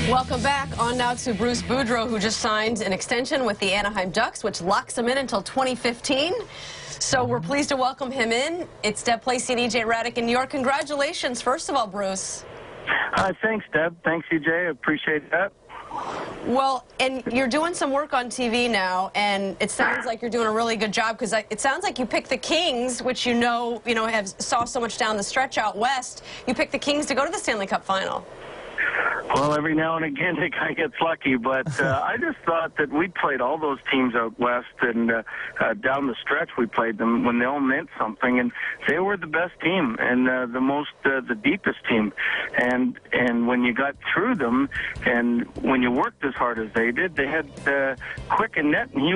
Welcome back. On now to Bruce Boudreau, who just signed an extension with the Anaheim Ducks, which locks him in until 2015. So we're pleased to welcome him in. It's Deb Placey and EJ Raddick in New York. Congratulations, first of all, Bruce. Thanks, Deb. Thanks, EJ. I appreciate that. Well, and you're doing some work on TV now, and it sounds like you're doing a really good job, because it sounds like you picked the Kings, which you know have saw so much down the stretch out west. You picked the Kings to go to the Stanley Cup final. Well, every now and again the guy gets lucky, but I just thought that we played all those teams out west, and down the stretch we played them when they all meant something, and they were the best team and the deepest team, and when you got through them, and when you worked as hard as they did, they had Quick and net, and he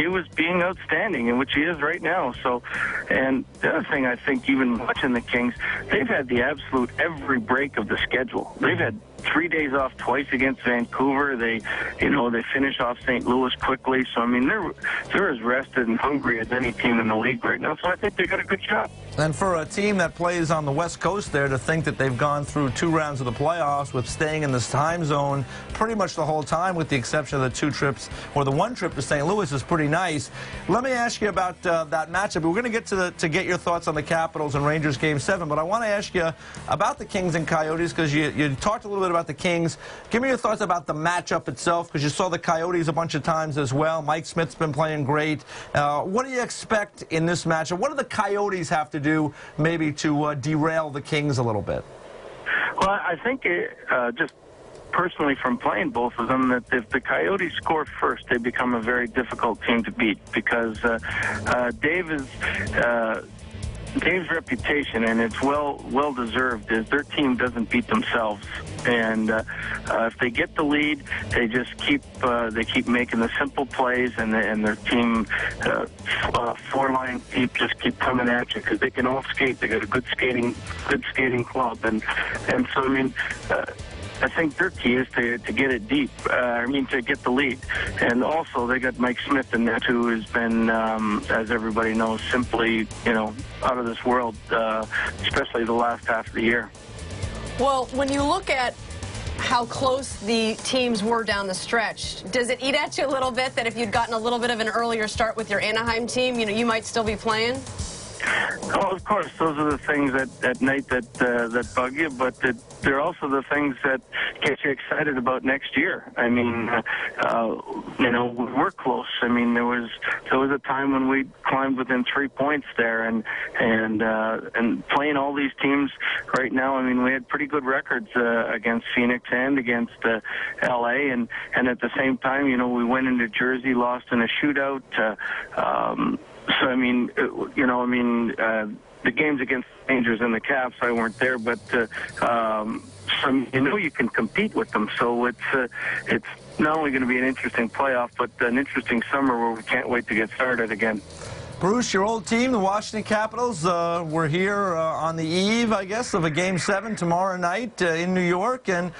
was being outstanding, and which he is right now. So, and the other thing I think, even watching the Kings, they've had the absolute every break of the schedule. They've had 3 days off twice against Vancouver. They finish off St. Louis quickly. So, I mean, they're as rested and hungry as any team in the league right now. So I think they got a good shot. And for a team that plays on the West Coast there, to think that they've gone through 2 rounds of the playoffs with staying in this time zone pretty much the whole time, with the exception of the 2 trips, or the 1 trip to St. Louis, is pretty nice. Let me ask you about that matchup. We're going to get to get your thoughts on the Capitals and Rangers Game 7, but I want to ask you about the Kings and Coyotes, because you talked a little bit about the Kings. Give me your thoughts about the matchup itself, because you saw the Coyotes a bunch of times as well. Mike Smith's been playing great. What do you expect in this matchup? What do the Coyotes have to do maybe to derail the Kings a little bit? Well, I think just personally from playing both of them, that if the Coyotes score first, they become a very difficult team to beat, because Dave's reputation, and it's well deserved, is their team doesn't beat themselves. And if they get the lead, they just keep making the simple plays, and their team 4-line deep just keep coming at you, because they can all skate. They got a good skating club, and so I mean. I think their key is to get it deep. To get the lead. And also, they got Mike Smith in there, who has been, as everybody knows, simply, out of this world, especially the last half of the year. Well, when you look at how close the teams were down the stretch, does it eat at you a little bit that if you'd gotten a little bit of an earlier start with your Anaheim team, you might still be playing? Oh, of course, those are the things at night that bug you, but they're also the things that get you excited about next year. I mean, we're close. I mean, there was a time when we climbed within 3 points there, and playing all these teams right now. I mean, we had pretty good records against Phoenix and against LA, and at the same time, we went into Jersey, lost in a shootout. So, I mean, the games against the Rangers and the Caps, I weren't there, but you can compete with them. So it's not only going to be an interesting playoff, but an interesting summer where we can't wait to get started again. Bruce, your old team, the Washington Capitals, we're here on the eve, I guess, of a Game 7 tomorrow night in New York. And,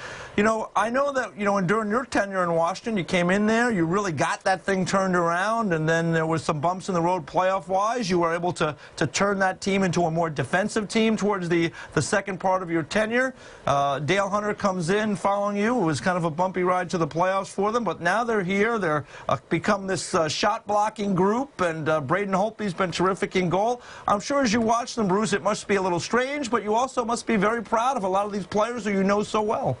I know that, during your tenure in Washington, you came in there, you really got that thing turned around, and then there was some bumps in the road playoff-wise. You were able to turn that team into a more defensive team towards the second part of your tenure. Dale Hunter comes in following you. It was kind of a bumpy ride to the playoffs for them, but now they're here. They're become this shot-blocking group, and Braden Holtby's been terrific in goal. I'm sure as you watch them, Bruce, it must be a little strange, but you also must be very proud of a lot of these players who you know so well.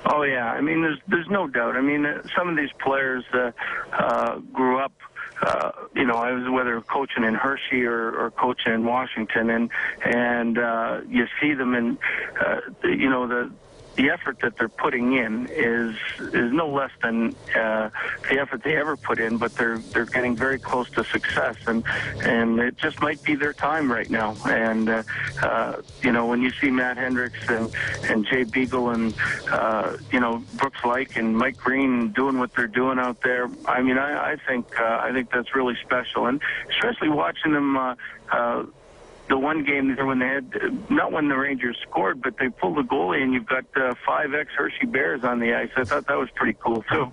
Oh, yeah. I mean, there's no doubt. I mean, some of these players grew up, I was whether coaching in Hershey or coaching in Washington, and you see them in, the effort that they're putting in is no less than the effort they ever put in, but they're getting very close to success, and it just might be their time right now. And when you see Matt Hendricks and Jay Beagle and Brooks Lake and Mike Green doing what they're doing out there, I mean, I think that's really special, and especially watching them. The one game there when they had, not when the Rangers scored, but they pulled the goalie, and you've got 5 ex-Hershey Bears on the ice. I thought that was pretty cool, too.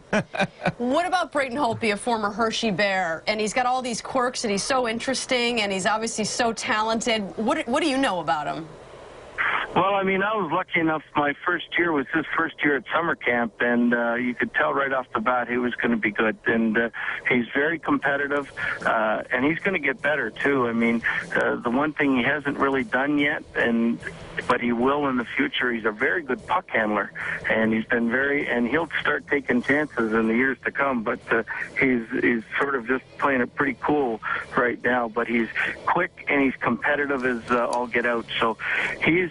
What about Braden Holtby, a former Hershey Bear? And he's got all these quirks, and he's so interesting, and he's obviously so talented. What do you know about him? Well, I mean, I was lucky enough. My first year was his first year at summer camp, and you could tell right off the bat he was going to be good. And he's very competitive, and he's going to get better too. I mean, the one thing he hasn't really done yet, but he will in the future. He's a very good puck handler, and he'll start taking chances in the years to come. But he's sort of just playing it pretty cool right now. But he's quick and he's competitive as all get out. So he's.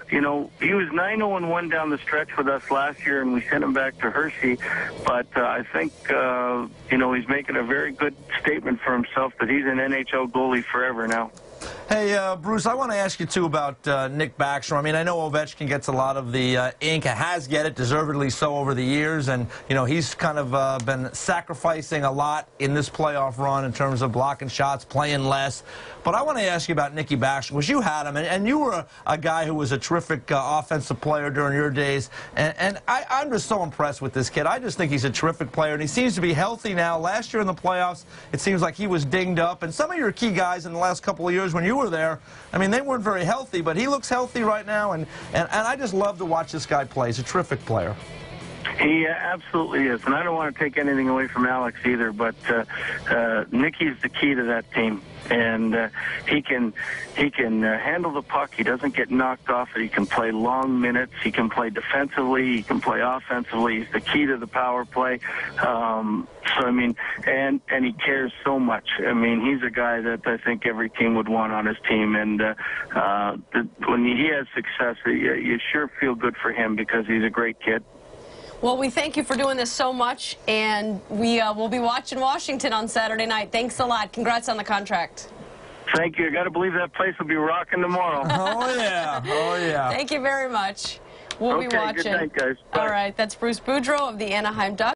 He was 9-0-1 down the stretch with us last year, and we sent him back to Hershey. But I think, he's making a very good statement for himself that he's an NHL goalie forever now. Hey, Bruce, I want to ask you, too, about Nick Backstrom. I mean, I know Ovechkin gets a lot of the ink, has get it, deservedly so, over the years. And, he's kind of been sacrificing a lot in this playoff run in terms of blocking shots, playing less. But I want to ask you about Nicky Backstrom, because you had him, and you were a guy who was a terrific offensive player during your days. And I'm just so impressed with this kid. I just think he's a terrific player, and he seems to be healthy now. Last year in the playoffs, it seems like he was dinged up. And some of your key guys in the last couple of years when you were there, I mean, they weren't very healthy, but he looks healthy right now, and I just love to watch this guy play. He's a terrific player. He absolutely is, and I don't want to take anything away from Alex either, but Nicky's the key to that team. And he can handle the puck. He doesn't get knocked off it. He can play long minutes. He can play defensively. He can play offensively. He's the key to the power play. So I mean, and he cares so much. I mean, he's a guy that I think every team would want on his team. And when he has success, you sure feel good for him because he's a great kid. Well, we thank you for doing this so much, and we will be watching Washington on Saturday night. Thanks a lot. Congrats on the contract. Thank you. I got to believe that place will be rocking tomorrow. Oh, yeah. Oh, yeah. Thank you very much. We'll be watching. Good night, guys. Bye. All right. That's Bruce Boudreau of the Anaheim Ducks.